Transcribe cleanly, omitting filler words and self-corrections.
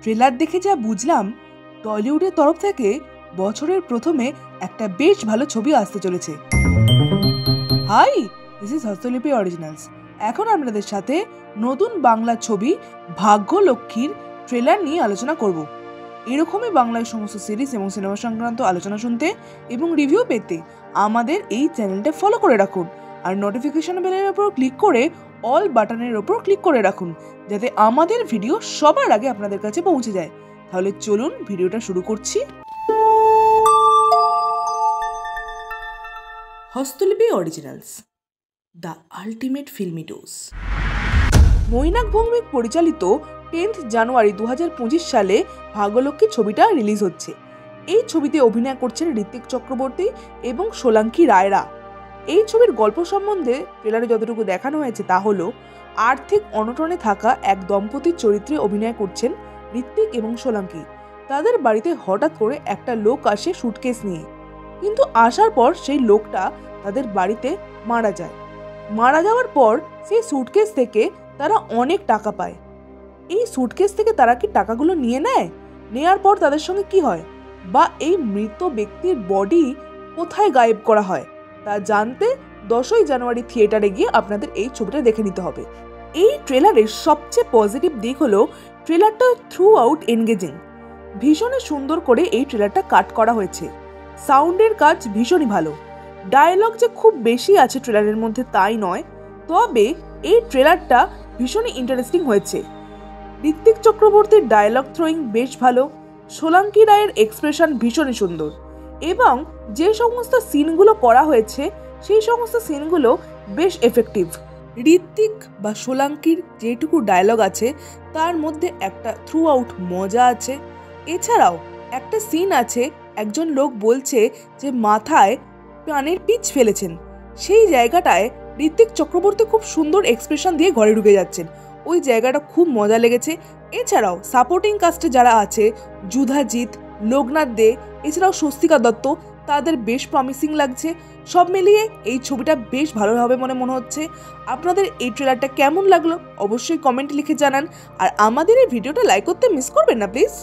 Trailer দেখে যা বুঝলাম, টলিউডের তরফ থেকে বছরের প্রথমে একটা বেশ ভালো ছবি আসতে চলেছে। Hi, this is Hastalipi originals. এখন আপনাদের সাথে নতুন বাংলা ছবি ভাগ্যলক্ষ্মীর ট্রেলার নিয়ে আলোচনা করব। এরকমই বাংলায় সমস্ত সিরিজ এবং সিনেমা সংক্রান্ত আলোচনা শুনতে এবং রিভিউ পেতে আমাদের এই চ্যানেলটা ফলো করে রাখুন আর নোটিফিকেশন বেলের ওপর ক্লিক করে অল বাটনের ওপর ক্লিক করে রাখুন, যাতে আমাদের ভিডিও সবার আগে আপনাদের কাছে পৌঁছে যায়। তাহলে চলুন ভিডিওটা শুরু করছি। Hastalipi originals, the ultimate filmi dose. Mainak Bhowmik পরিচালিত 10 জানুয়ারি 2025 সালে ভাগ্যলক্ষ্মী ছবিটা রিলিজ হচ্ছে। এই ছবিতে অভিনয় করছেন ঋত্বিক চক্রবর্তী এবং সোলাঙ্কি রায়রা। এই ছবির গল্প সম্বন্ধে ট্রেলারে যতটুকু দেখানো হয়েছে তা হলো, আর্থিক অনটনে থাকা এক দম্পতির চরিত্রে অভিনয় করছেন ঋত্বিক এবং সোলাঙ্কি। তাদের বাড়িতে হঠাৎ করে একটা লোক আসে সুটকেস নিয়ে, কিন্তু আসার পর সেই লোকটা তাদের বাড়িতে মারা যায়। মারা যাওয়ার পর সেই সুটকেস থেকে তারা অনেক টাকা পায়। এই সুটকেস থেকে তারা কি টাকাগুলো নিয়ে নেয়? নেয়ার পর তাদের সঙ্গে কি হয়, বা এই মৃত ব্যক্তির বডি কোথায় গায়েব করা হয়, তা জানতে 10ই জানুয়ারি থিয়েটারে গিয়ে আপনাদের এই ছবিটা দেখে নিতে হবে। এই ট্রেলারের সবচেয়ে পজিটিভ দিক হলো ট্রেলারটা থ্রু আউট এনগেজিং। ভীষণই সুন্দর করে এই ট্রেলারটা কাট করা হয়েছে। সাউন্ডের কাজ ভীষণই ভালো। ডায়লগ যে খুব বেশি আছে ট্রেলারের মধ্যে তাই নয়, তবে এই ট্রেলারটা ভীষণই ইন্টারেস্টিং হয়েছে। ঋত্বিক চক্রবর্তীর ডায়লগ থ্রোয়িং বেশ ভালো, সোলাঙ্কি রায়ের এক্সপ্রেশন ভীষণই সুন্দর, এবং যে সমস্ত সিনগুলো করা হয়েছে সেই সমস্ত সিনগুলো বেশ এফেক্টিভ। ঋত্বিক বা সোলাঙ্কির যেটুকু ডায়লগ আছে তার মধ্যে একটা থ্রু আউট মজা আছে। এছাড়াও একটা সিন আছে, একজন লোক বলছে যে মাথায় কানের পিচ ফেলেছেন, সেই জায়গাটায় ঋত্বিক চক্রবর্তী খুব সুন্দর এক্সপ্রেশন দিয়ে ঘরে ঢুকে যাচ্ছেন। ওই জায়গাটা খুব মজা লেগেছে। এছাড়াও সাপোর্টিং কাস্টে যারা আছে, যুধাজিৎ, লোকনাথ দে, এছাড়াও স্বস্তিকা দত্ত, তাদের বেশ প্রমিসিং লাগছে। সব মিলিয়ে এই ছবিটা বেশ ভালো হবে মনে হচ্ছে। আপনাদের এই ট্রেলারটা কেমন লাগলো অবশ্যই কমেন্টে লিখে জানান, আর আমাদের এই ভিডিওটা লাইক করতে মিস করবেন না প্লিজ।